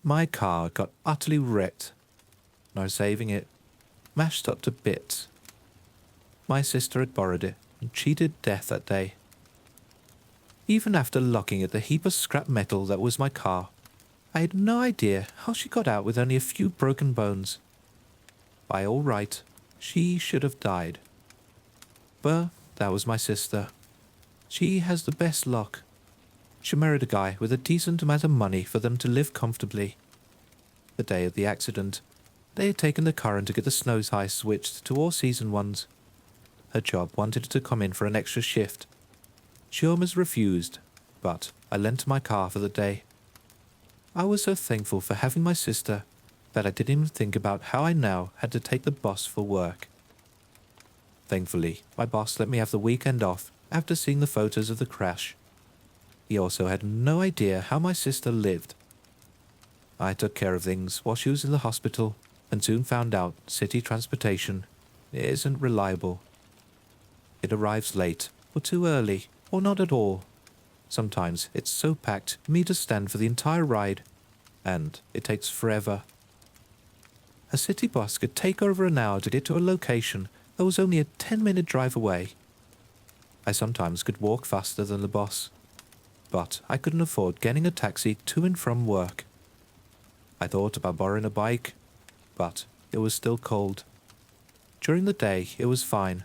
My car got utterly wrecked. No saving it. Mashed up to bits. My sister had borrowed it and cheated death that day. Even after locking at the heap of scrap metal that was my car, I had no idea how she got out with only a few broken bones. By all right, she should have died. But that was my sister. She has the best luck. She married a guy with a decent amount of money for them to live comfortably. The day of the accident, they had taken the car in to get the snow tires switched to all-season ones. Her job wanted her to come in for an extra shift. She almost refused, but I lent my car for the day. I was so thankful for having my sister that I didn't even think about how I now had to take the bus for work. Thankfully, my boss let me have the weekend off after seeing the photos of the crash. He also had no idea how my sister lived. I took care of things while she was in the hospital and soon found out city transportation isn't reliable. It arrives late, or too early, or not at all. Sometimes it's so packed me to stand for the entire ride, and it takes forever. A city bus could take over an hour to get to a location that was only a 10-minute drive away. I sometimes could walk faster than the bus, but I couldn't afford getting a taxi to and from work. I thought about borrowing a bike, but it was still cold. During the day it was fine,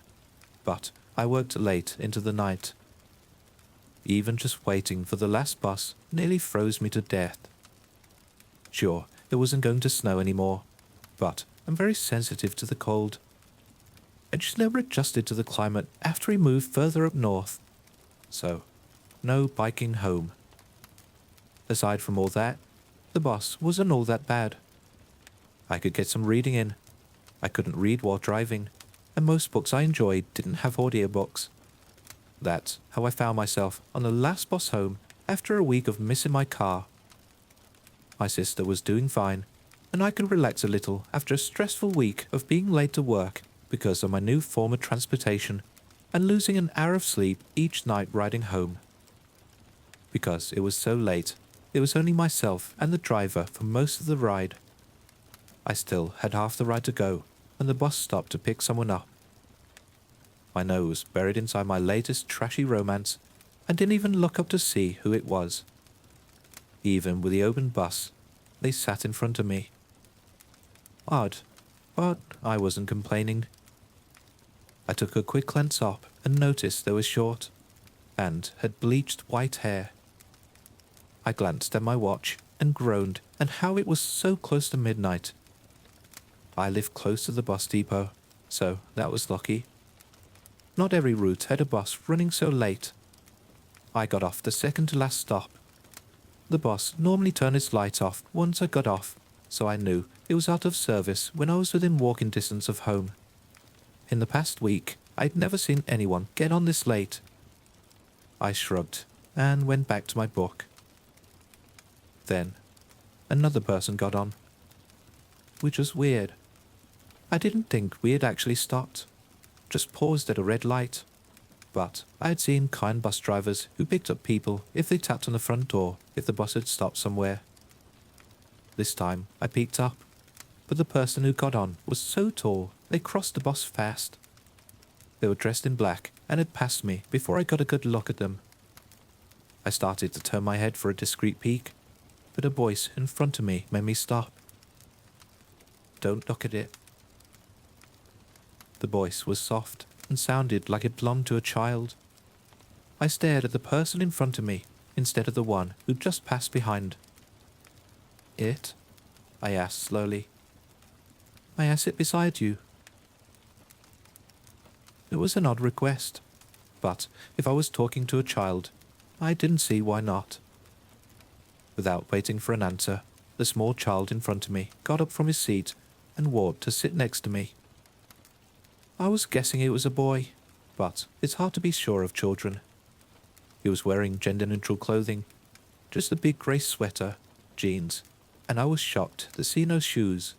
but I worked late into the night. Even just waiting for the last bus nearly froze me to death. Sure, it wasn't going to snow anymore, but I'm very sensitive to the cold. I just never adjusted to the climate after we moved further up north. So, no biking home. Aside from all that, the bus wasn't all that bad. I could get some reading in. I couldn't read while driving, and most books I enjoyed didn't have audiobooks. That's how I found myself on the last bus home after a week of missing my car. My sister was doing fine, and I could relax a little after a stressful week of being late to work because of my new form of transportation and losing an hour of sleep each night riding home. Because it was so late, it was only myself and the driver for most of the ride. I still had half the ride to go when the bus stopped to pick someone up. My nose buried inside my latest trashy romance and didn't even look up to see who it was. Even with the open bus, they sat in front of me. Odd, but I wasn't complaining. I took a quick glance up and noticed they were short and had bleached white hair. I glanced at my watch and groaned at how it was so close to midnight. I lived close to the bus depot, so that was lucky. Not every route had a bus running so late. I got off the second to last stop. The bus normally turned its lights off once I got off, so I knew it was out of service when I was within walking distance of home. In the past week, I'd never seen anyone get on this late. I shrugged and went back to my book. Then, another person got on. Which was weird. I didn't think we had actually stopped. Just paused at a red light. But I had seen kind bus drivers who picked up people if they tapped on the front door if the bus had stopped somewhere. This time I peeked up, but the person who got on was so tall they crossed the bus fast. They were dressed in black and had passed me before I got a good look at them. I started to turn my head for a discreet peek, but a voice in front of me made me stop. Don't look at it. The voice was soft and sounded like it belonged to a child. I stared at the person in front of me instead of the one who'd just passed behind. It? I asked slowly. May I sit beside you? It was an odd request, but if I was talking to a child, I didn't see why not. Without waiting for an answer, the small child in front of me got up from his seat and walked to sit next to me. I was guessing it was a boy, but it's hard to be sure of children. He was wearing gender-neutral clothing, just a big grey sweater, jeans, and I was shocked to see no shoes.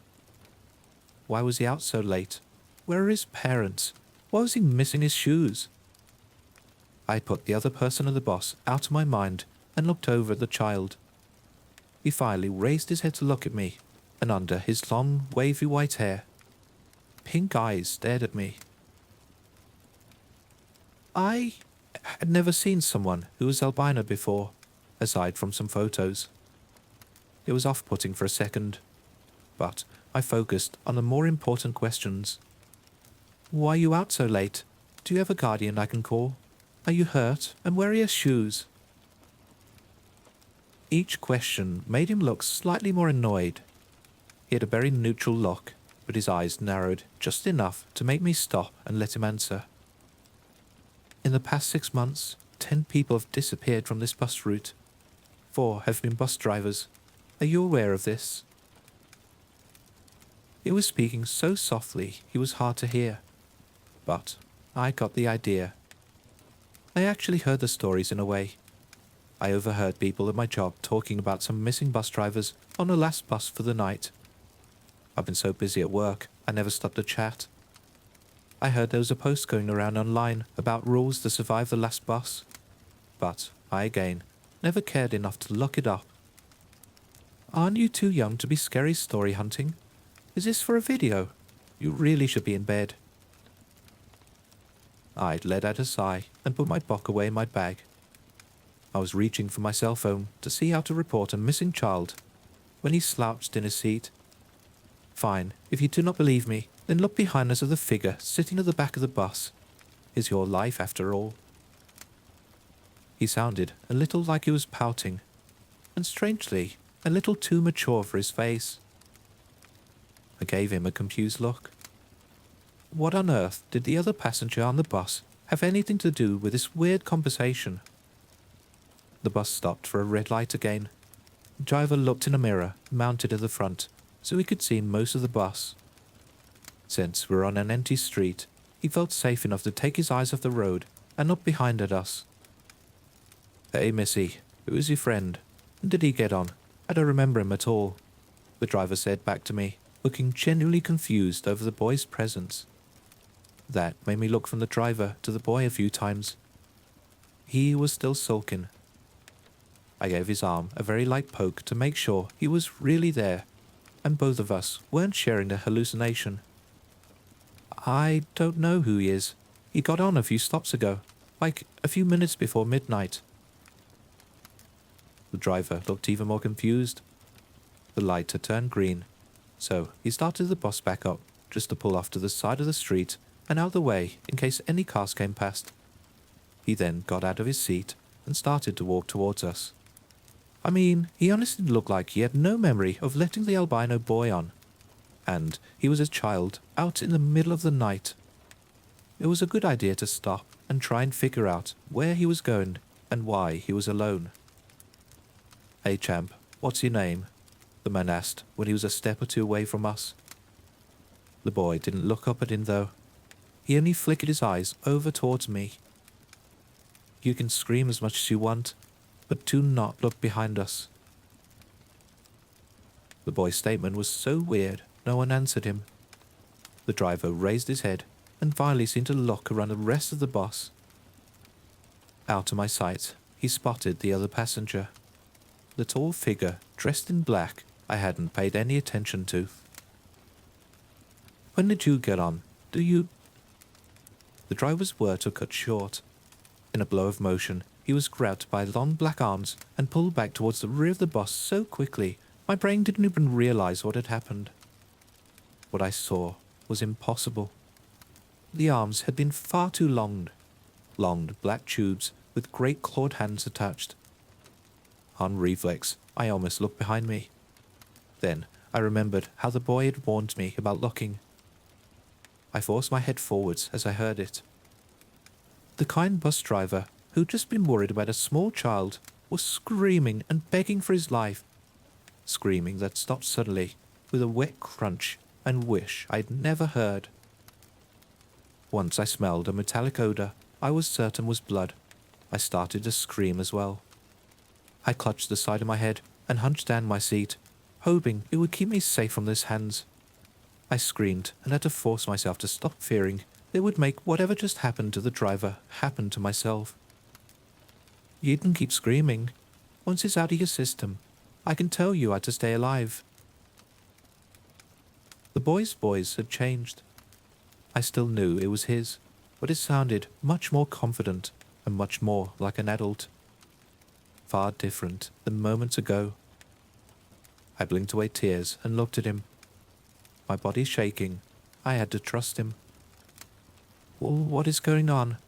Why was he out so late? Where are his parents? Why was he missing his shoes? I put the other person and the boss out of my mind and looked over at the child. He finally raised his head to look at me, and under his long, wavy white hair, pink eyes stared at me. I had never seen someone who was albino before, aside from some photos. It was off-putting for a second, but I focused on the more important questions. Why are you out so late? Do you have a guardian I can call? Are you hurt? And where are your shoes? Each question made him look slightly more annoyed. He had a very neutral look, but his eyes narrowed just enough to make me stop and let him answer. In the past 6 months, 10 people have disappeared from this bus route. 4 have been bus drivers. Are you aware of this? He was speaking so softly he was hard to hear, but I got the idea. I actually heard the stories in a way. I overheard people at my job talking about some missing bus drivers on the last bus for the night. I've been so busy at work, I never stopped to chat. I heard there was a post going around online about rules to survive the last bus, but I again never cared enough to look it up. Aren't you too young to be scary story hunting? Is this for a video? You really should be in bed. I let out a sigh and put my book away in my bag. I was reaching for my cell phone to see how to report a missing child when he slouched in his seat. Fine, if you do not believe me, then look behind us at the figure sitting at the back of the bus. Is your life after all? He sounded a little like he was pouting, and strangely, a little too mature for his face. I gave him a confused look. What on earth did the other passenger on the bus have anything to do with this weird conversation? The bus stopped for a red light again. The driver looked in a mirror mounted at the front, so he could see most of the bus. Since we were on an empty street, he felt safe enough to take his eyes off the road and look behind at us. Hey, Missy, who is your friend? And did he get on? I don't remember him at all, the driver said back to me, looking genuinely confused over the boy's presence. That made me look from the driver to the boy a few times. He was still sulking. I gave his arm a very light poke to make sure he was really there, and both of us weren't sharing the hallucination. I don't know who he is. He got on a few stops ago, like a few minutes before midnight. The driver looked even more confused. The light had turned green, so he started the bus back up just to pull off to the side of the street and out of the way in case any cars came past. He then got out of his seat and started to walk towards us. I mean, he honestly looked like he had no memory of letting the albino boy on, and he was a child out in the middle of the night. It was a good idea to stop and try and figure out where he was going and why he was alone. Hey champ, what's your name? The man asked when he was a step or two away from us. The boy didn't look up at him though. He only flickered his eyes over towards me. You can scream as much as you want, but do not look behind us. The boy's statement was so weird, no one answered him. The driver raised his head and finally seemed to look around the rest of the bus. Out of my sight, he spotted the other passenger. The tall figure, dressed in black, I hadn't paid any attention to. When did you get on? Do you... The driver's words were cut short. In a blow of motion, he was grabbed by long black arms and pulled back towards the rear of the bus so quickly, my brain didn't even realize what had happened. What I saw was impossible. The arms had been far too long black tubes with great clawed hands attached. On reflex, I almost looked behind me. Then I remembered how the boy had warned me about looking. I forced my head forwards as I heard it. The kind bus driver, who'd just been worried about a small child, was screaming and begging for his life. Screaming that stopped suddenly, with a wet crunch and wish I'd never heard. Once I smelled a metallic odor I was certain was blood. I started to scream as well. I clutched the side of my head and hunched down my seat, hoping it would keep me safe from those hands. I screamed and had to force myself to stop fearing it would make whatever just happened to the driver happen to myself. You can keep screaming. Once it's out of your system, I can tell you how to stay alive." The boy's voice had changed. I still knew it was his, but it sounded much more confident and much more like an adult. Far different than moments ago. I blinked away tears and looked at him. My body shaking. I had to trust him. "Well, what is going on?"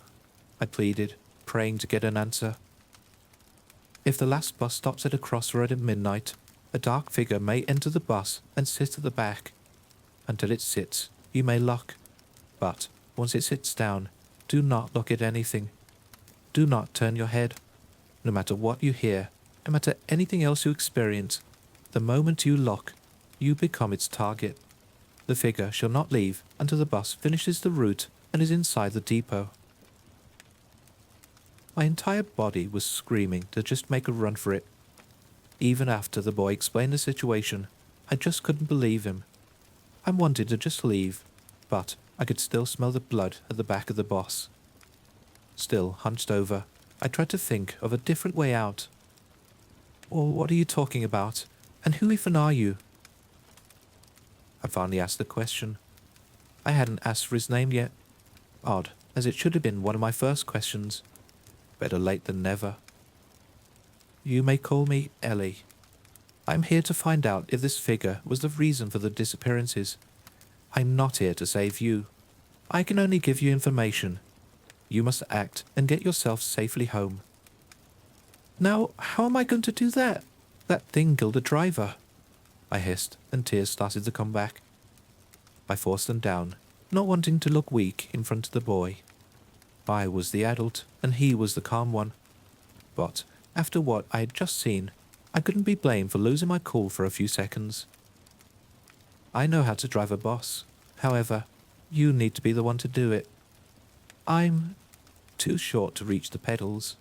I pleaded, praying to get an answer. "If the last bus stops at a crossroad at midnight, a dark figure may enter the bus and sit at the back. Until it sits, you may look. But once it sits down, do not look at anything. Do not turn your head. No matter what you hear, no matter anything else you experience, the moment you look, you become its target. The figure shall not leave until the bus finishes the route and is inside the depot." My entire body was screaming to just make a run for it. Even after the boy explained the situation, I just couldn't believe him. I wanted to just leave, but I could still smell the blood at the back of the bus. Still hunched over, I tried to think of a different way out. "Well, what are you talking about? And who even are you?" I finally asked the question. I hadn't asked for his name yet. Odd, as it should have been one of my first questions. Better late than never. "You may call me Ellie. I'm here to find out if this figure was the reason for the disappearances. I'm not here to save you. I can only give you information. You must act and get yourself safely home." "Now, how am I going to do that? That thing killed a driver," I hissed, and tears started to come back. I forced them down, not wanting to look weak in front of the boy. I was the adult, and he was the calm one. But after what I had just seen, I couldn't be blamed for losing my cool for a few seconds. "I know how to drive a bus. However, you need to be the one to do it. I'm too short to reach the pedals."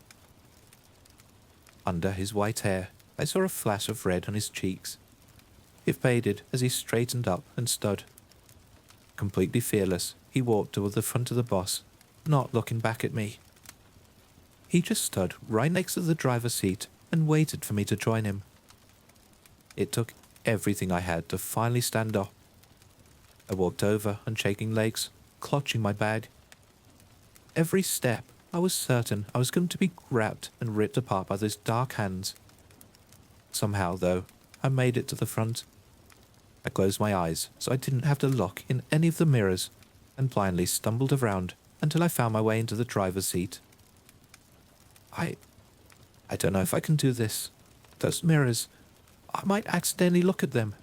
Under his white hair, I saw a flash of red on his cheeks. It faded as he straightened up and stood. Completely fearless, he walked toward the front of the bus, not looking back at me. He just stood right next to the driver's seat and waited for me to join him. It took everything I had to finally stand up. I walked over on shaking legs, clutching my bag. Every step, I was certain I was going to be grabbed and ripped apart by those dark hands. Somehow, though, I made it to the front. I closed my eyes so I didn't have to look in any of the mirrors and blindly stumbled around until I found my way into the driver's seat. I don't know if I can do this. Those mirrors, I might accidentally look at them."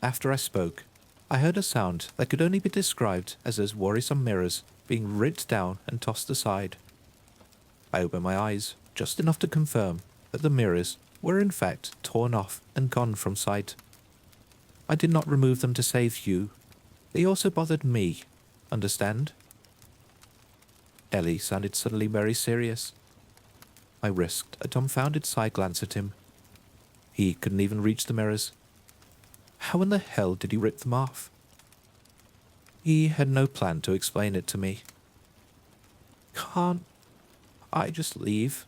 After I spoke, I heard a sound that could only be described as those worrisome mirrors being ripped down and tossed aside. I opened my eyes, just enough to confirm that the mirrors were in fact torn off and gone from sight. I did not remove them to save you. They also bothered me, understand? Ellie sounded suddenly very serious. I risked a dumbfounded side glance at him. He couldn't even reach the mirrors. How in the hell did he rip them off? He had no plan to explain it to me. "Can't I just leave?"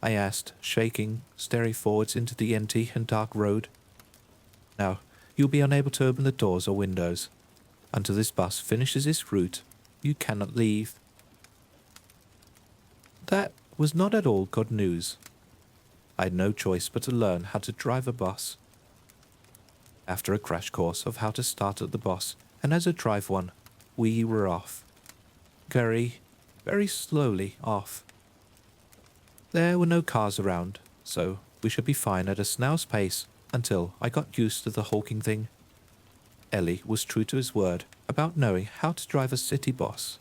I asked, shaking, staring forwards into the empty and dark road. "Now, you'll be unable to open the doors or windows. Until this bus finishes its route, you cannot leave." That was not at all good news. I had no choice but to learn how to drive a bus. After a crash course of how to start at the bus and how to drive one, we were off. Very, very slowly off. There were no cars around, so we should be fine at a snail's pace until I got used to the hulking thing. Ellie was true to his word about knowing how to drive a city bus.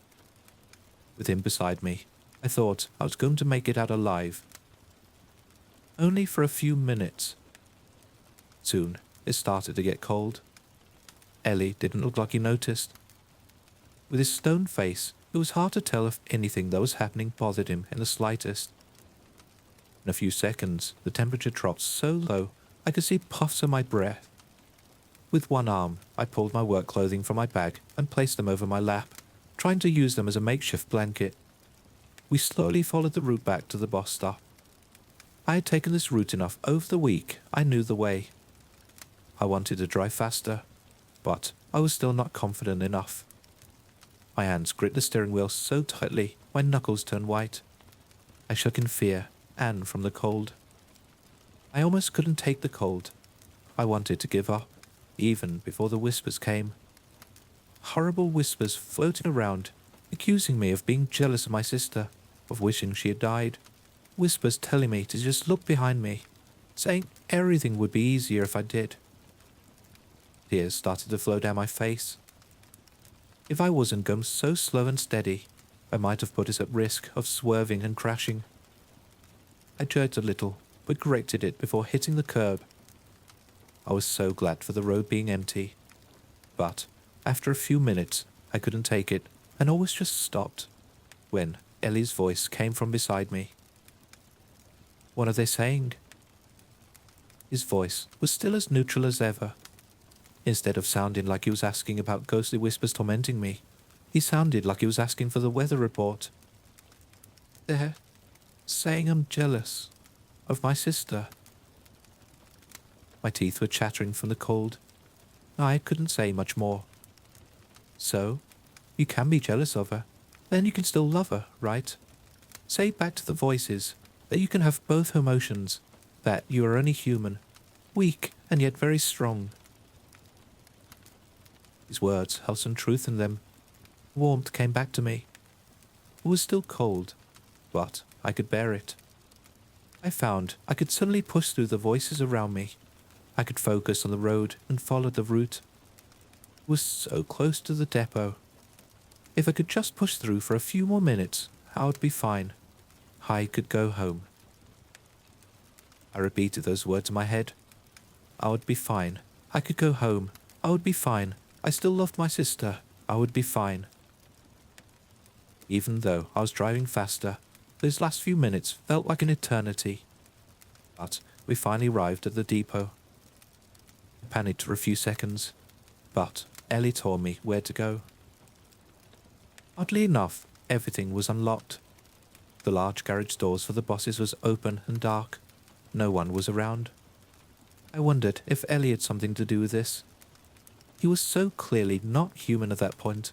With him beside me, I thought I was going to make it out alive. Only for a few minutes. Soon, it started to get cold. Ellie didn't look like he noticed. With his stone face, it was hard to tell if anything that was happening bothered him in the slightest. In a few seconds, the temperature dropped so low I could see puffs of my breath. With one arm, I pulled my work clothing from my bag and placed them over my lap, trying to use them as a makeshift blanket. We slowly followed the route back to the bus stop. I had taken this route enough over the week I knew the way. I wanted to drive faster, but I was still not confident enough. My hands gripped the steering wheel so tightly my knuckles turned white. I shook in fear and from the cold. I almost couldn't take the cold. I wanted to give up, even before the whispers came. Horrible whispers floating around, accusing me of being jealous of my sister, of wishing she had died. Whispers telling me to just look behind me, saying everything would be easier if I did. Tears started to flow down my face. If I wasn't going so slow and steady, I might have put us at risk of swerving and crashing. I jerked a little, but corrected it before hitting the curb. I was so glad for the road being empty. But after a few minutes, I couldn't take it and always just stopped, when Ellie's voice came from beside me. What are they saying? His voice was still as neutral as ever. Instead of sounding like he was asking about ghostly whispers tormenting me, he sounded like he was asking for the weather report. They're saying I'm jealous of my sister. My teeth were chattering from the cold. I couldn't say much more. So, you can be jealous of her, then you can still love her, right? Say back to the voices that you can have both emotions, that you are only human, weak and yet very strong. His words held some truth in them. Warmth came back to me. It was still cold, but I could bear it. I found I could suddenly push through the voices around me. I could focus on the road and follow the route. It was so close to the depot. If I could just push through for a few more minutes, I would be fine. I could go home. I repeated those words in my head. I would be fine. I could go home. I would be fine. I still loved my sister. I would be fine. Even though I was driving faster, those last few minutes felt like an eternity. But we finally arrived at the depot. I panicked for a few seconds, but Ellie told me where to go. Oddly enough, everything was unlocked. The large garage doors for the bosses was open and dark. No one was around. I wondered if Ellie had something to do with this. He was so clearly not human at that point.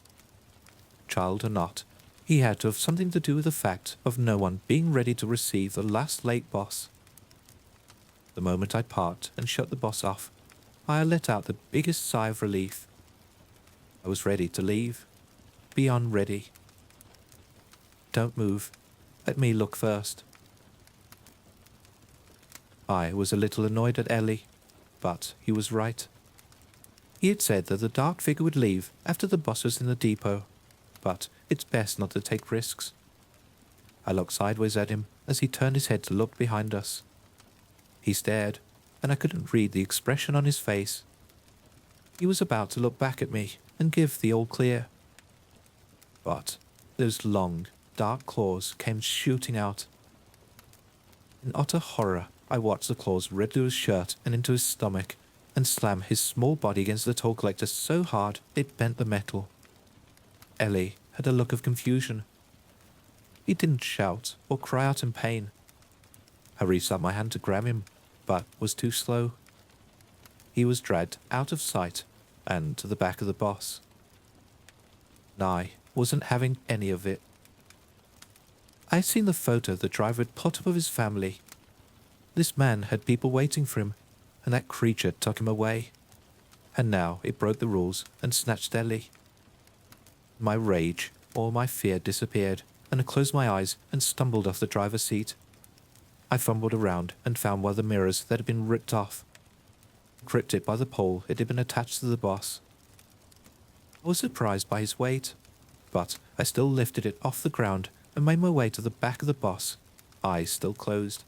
Child or not, he had to have something to do with the fact of no one being ready to receive the last late boss. The moment I parked and shut the boss off, I let out the biggest sigh of relief. I was ready to leave. Beyond ready. Don't move. Let me look first. I was a little annoyed at Ellie, but he was right. He had said that the dark figure would leave after the boss was in the depot, but it's best not to take risks. I looked sideways at him as he turned his head to look behind us. He stared, and I couldn't read the expression on his face. He was about to look back at me and give the all clear. But those long, dark claws came shooting out. In utter horror, I watched the claws rip through his shirt and into his stomach, and slam his small body against the toll collector so hard it bent the metal. Ellie had a look of confusion. He didn't shout or cry out in pain. I reached out my hand to grab him, but was too slow. He was dragged out of sight and to the back of the boss. I wasn't having any of it. I had seen the photo the driver had put up of his family. This man had people waiting for him, and that creature took him away. And now it broke the rules and snatched Ellie. My rage, all my fear disappeared, and I closed my eyes and stumbled off the driver's seat. I fumbled around and found one of the mirrors that had been ripped off. Gripped it by the pole it had been attached to the boss. I was surprised by his weight, but I still lifted it off the ground and made my way to the back of the boss, eyes still closed.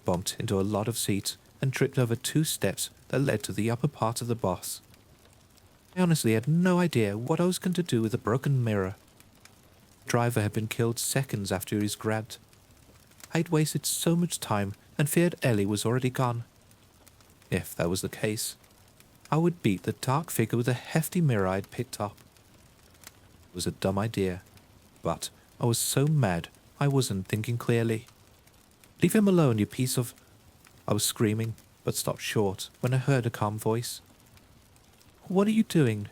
Bumped into a lot of seats and tripped over 2 steps that led to the upper part of the boss. I honestly had no idea what I was going to do with the broken mirror. The driver had been killed seconds after he was grabbed. I had wasted so much time and feared Ellie was already gone. If that was the case, I would beat the dark figure with a hefty mirror I had picked up. It was a dumb idea, but I was so mad I wasn't thinking clearly. Leave him alone, you piece of... I was screaming, but stopped short when I heard a calm voice. What are you doing?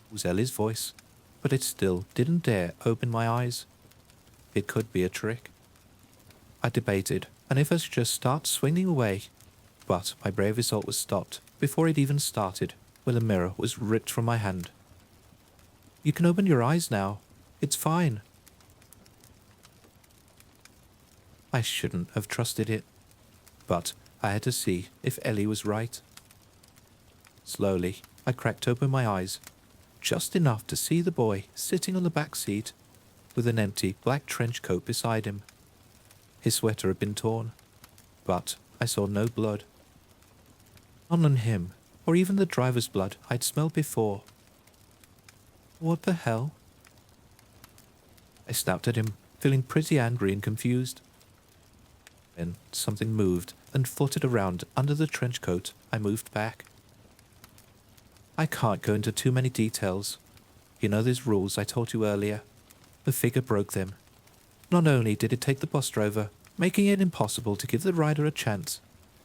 It was Ellie's voice, but it still didn't dare open my eyes. It could be a trick. I debated, and if I should just start swinging away, but my brave assault was stopped before it even started, when the mirror was ripped from my hand. You can open your eyes now. It's fine. I shouldn't have trusted it, but I had to see if Ellie was right. Slowly, I cracked open my eyes, just enough to see the boy sitting on the back seat with an empty black trench coat beside him. His sweater had been torn, but I saw no blood. None on him, or even the driver's blood I'd smelled before. What the hell? I snapped at him, feeling pretty angry and confused. Then something moved and fluttered around under the trench coat. I moved back. I can't go into too many details. You know those rules I told you earlier. The figure broke them. Not only did it take the bus driver, making it impossible to give the rider a chance,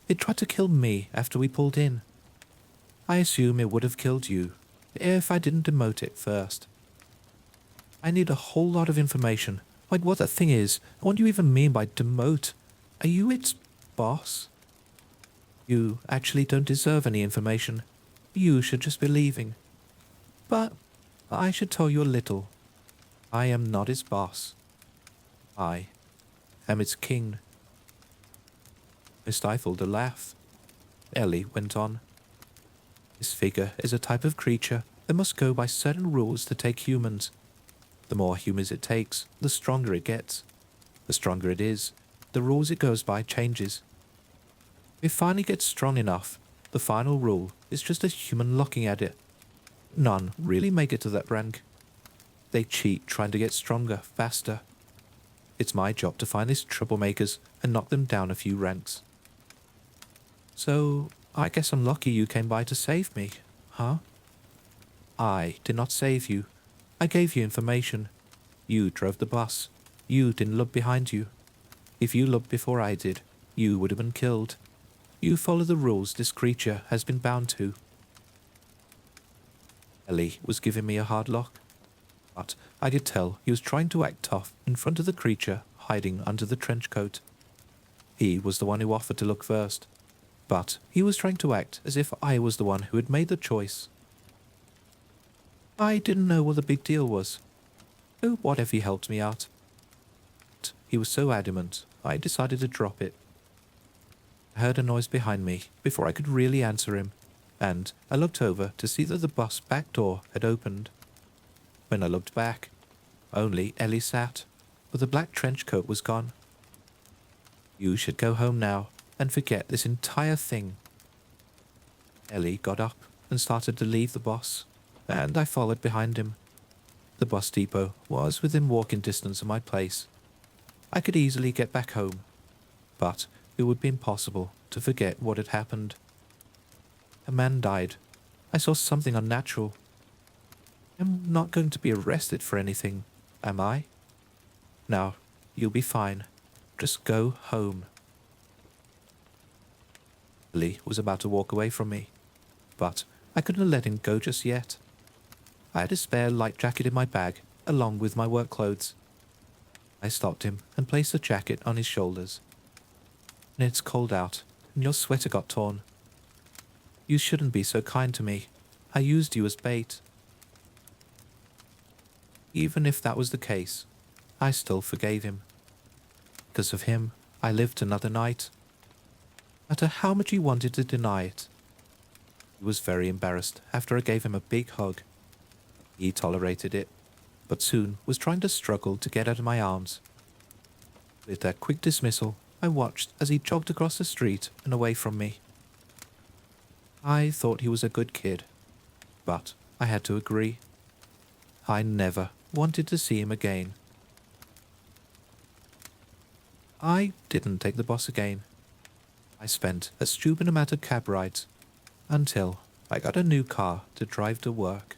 it tried to kill me after we pulled in. I assume it would have killed you if I didn't demote it first. I need a whole lot of information, like what that thing is, and what do you even mean by demote? Are you its boss? You actually don't deserve any information. You should just be leaving. But I should tell you a little. I am not its boss. I am its king. I stifled a laugh. Ellie went on. This figure is a type of creature that must go by certain rules to take humans. The more humans it takes, the stronger it gets. The stronger it is, the rules it goes by changes. If it finally gets strong enough, the final rule is just a human looking at it. None really make it to that rank. They cheat trying to get stronger, faster. It's my job to find these troublemakers and knock them down a few ranks. So, I guess I'm lucky you came by to save me, huh? I did not save you. I gave you information. You drove the bus. You didn't look behind you. If you looked before I did, you would have been killed. You follow the rules this creature has been bound to. Ellie was giving me a hard look, but I could tell he was trying to act tough in front of the creature hiding under the trench coat. He was the one who offered to look first, but he was trying to act as if I was the one who had made the choice. I didn't know what the big deal was. So what if he helped me out? But he was so adamant, I decided to drop it. I heard a noise behind me before I could really answer him, and I looked over to see that the bus back door had opened. When I looked back, only Ellie sat, but the black trench coat was gone. You should go home now and forget this entire thing. Ellie got up and started to leave the bus, and I followed behind him. The bus depot was within walking distance of my place. I could easily get back home, but it would be impossible to forget what had happened. A man died. I saw something unnatural. I'm not going to be arrested for anything, am I? Now, you'll be fine. Just go home. Lee was about to walk away from me, but I couldn't let him go just yet. I had a spare light jacket in my bag, along with my work clothes. I stopped him and placed the jacket on his shoulders. It's cold out, and your sweater got torn. You shouldn't be so kind to me. I used you as bait. Even if that was the case, I still forgave him. Because of him, I lived another night. No matter how much he wanted to deny it. He was very embarrassed after I gave him a big hug. He tolerated it, but soon was trying to struggle to get out of my arms. With that quick dismissal, I watched as he jogged across the street and away from me. I thought he was a good kid, but I had to agree. I never wanted to see him again. I didn't take the bus again. I spent a stupid amount of cab rides until I got a new car to drive to work.